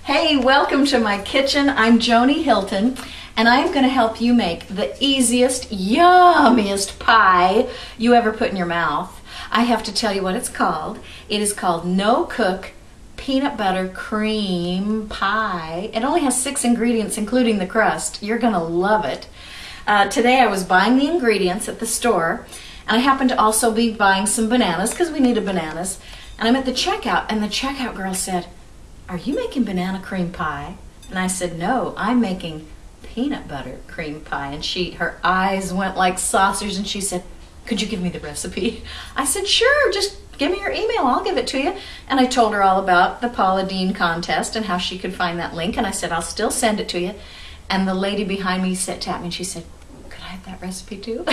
Hey, welcome to my kitchen. I'm Joni Hilton, and I'm going to help you make the easiest, yummiest pie you ever put in your mouth. I have to tell you what it's called. It is called no-cook peanut butter cream pie. It only has 6 ingredients, including the crust. You're going to love it. Today I was buying the ingredients at the store, and I happened to also be buying some bananas because we needed bananas. And I'm at the checkout, and the checkout girl said, "Are you making banana cream pie?" And I said, "No, I'm making peanut butter cream pie." And her eyes went like saucers, and she said, "Could you give me the recipe?" I said, "Sure, just give me your email, I'll give it to you." And I told her all about the Paula Deen contest and how she could find that link, and I said, "I'll still send it to you." And the lady behind me tapped me and she said, "Could I have that recipe too?"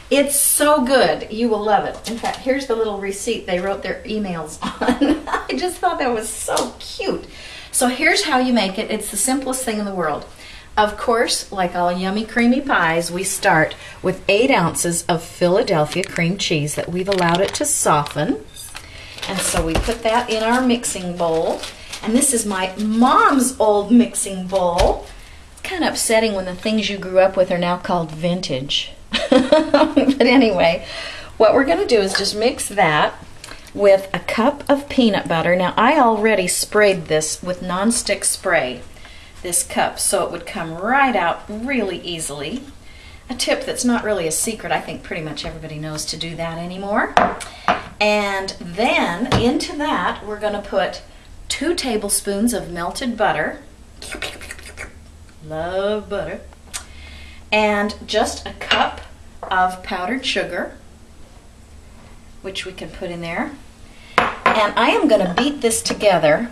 It's so good. You will love it. In fact, here's the little receipt they wrote their emails on. I just thought that was so cute. So here's how you make it. It's the simplest thing in the world. Of course, like all yummy creamy pies, we start with 8 ounces of Philadelphia cream cheese that we've allowed it to soften. And so we put that in our mixing bowl. And this is my mom's old mixing bowl. It's kind of upsetting when the things you grew up with are now called vintage. But anyway, what we're going to do is just mix that with a cup of peanut butter. Now, I already sprayed this with nonstick spray, this cup, so it would come right out really easily. A tip that's not really a secret. I think pretty much everybody knows to do that anymore. And then into that, we're going to put 2 tablespoons of melted butter. Love butter. And just a cup of powdered sugar, which we can put in there. And I am going to beat this together.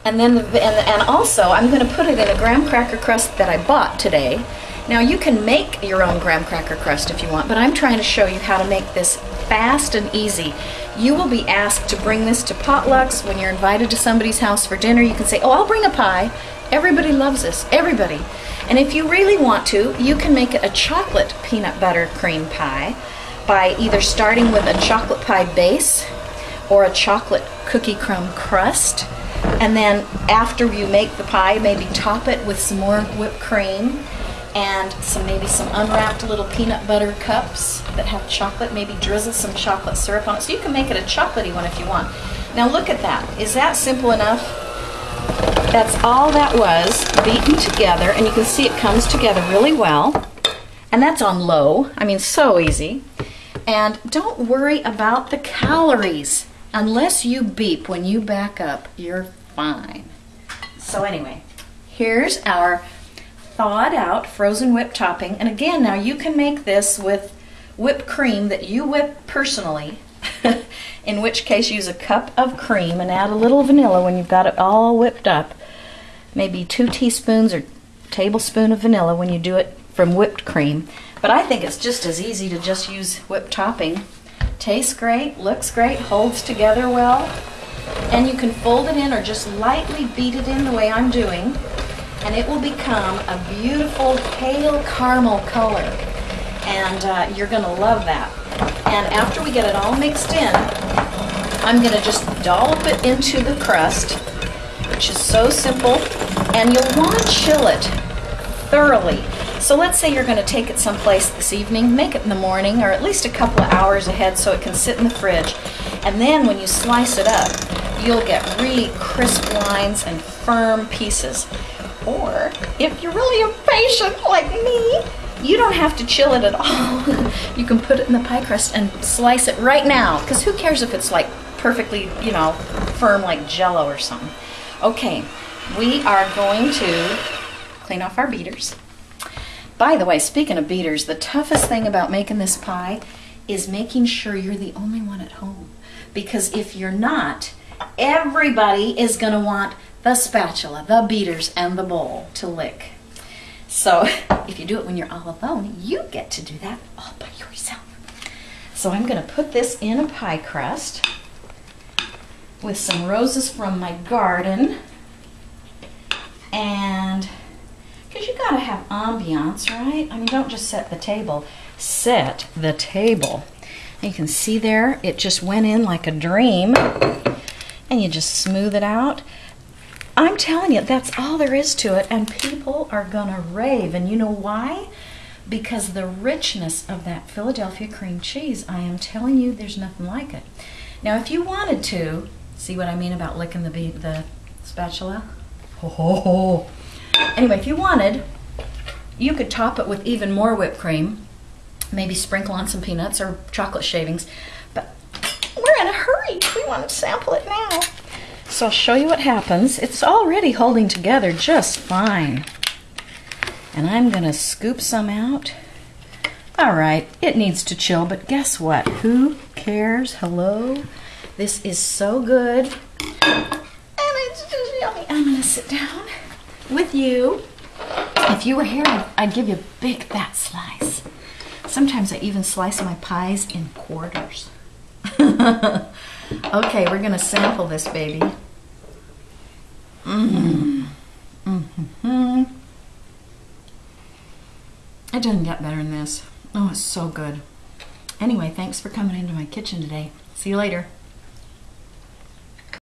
And then and also I'm going to put it in a graham cracker crust that I bought today. Now you can make your own graham cracker crust if you want, but I'm trying to show you how to make this fast and easy. You will be asked to bring this to potlucks when you're invited to somebody's house for dinner. You can say, "Oh, I'll bring a pie." Everybody loves this, everybody. And if you really want to, you can make it a chocolate peanut butter cream pie by either starting with a chocolate pie base or a chocolate cookie crumb crust. And then after you make the pie, maybe top it with some more whipped cream and maybe some unwrapped little peanut butter cups that have chocolate. Maybe drizzle some chocolate syrup on it. So you can make it a chocolatey one if you want. Now look at that. Is that simple enough? That's all that was, beaten together, and you can see it comes together really well. And that's on low. I mean, so easy. And don't worry about the calories. Unless you beep when you back up, you're fine. So anyway, here's our thawed out frozen whipped topping. And again, now you can make this with whipped cream that you whip personally. In which case use a cup of cream and add a little vanilla when you've got it all whipped up. Maybe 2 teaspoons or tablespoon of vanilla when you do it from whipped cream. But I think it's just as easy to just use whipped topping. Tastes great, looks great, holds together well. And you can fold it in or just lightly beat it in the way I'm doing. And it will become a beautiful pale caramel color. And you're going to love that. And after we get it all mixed in, I'm going to just dollop it into the crust, which is so simple. And you'll want to chill it thoroughly. So let's say you're going to take it someplace this evening. Make it in the morning or at least a couple of hours ahead so it can sit in the fridge. And then when you slice it up, you'll get really crisp lines and firm pieces. Or if you're really impatient like me, you don't have to chill it at all. You can put it in the pie crust and slice it right now, because who cares if it's like perfectly, firm like Jell-O or something. Okay, we are going to clean off our beaters. By the way, speaking of beaters, the toughest thing about making this pie is making sure you're the only one at home. Because if you're not, everybody is going to want the spatula, the beaters, and the bowl to lick. So if you do it when you're all alone, you get to do that all by yourself. So I'm going to put this in a pie crust with some roses from my garden. And because you got to have ambiance, right? I mean, don't just set the table. Set the table. And you can see there, it just went in like a dream. And you just smooth it out. I'm telling you, that's all there is to it, and people are gonna rave. And you know why? Because the richness of that Philadelphia cream cheese, I am telling you, there's nothing like it. Now, if you wanted to, see what I mean about licking the spatula? Ho, ho, ho. Anyway, if you wanted, you could top it with even more whipped cream, maybe sprinkle on some peanuts or chocolate shavings, but we're in a hurry. We want to sample it now. So I'll show you what happens. It's already holding together just fine. And I'm gonna scoop some out. All right, it needs to chill, but guess what? Who cares? Hello? This is so good. And it's just yummy. I'm gonna sit down with you. If you were here, I'd give you a big fat slice. Sometimes I even slice my pies in quarters. Okay, we're gonna sample this baby. It doesn't get better than this. Oh, it's so good. Anyway, thanks for coming into my kitchen today. See you later.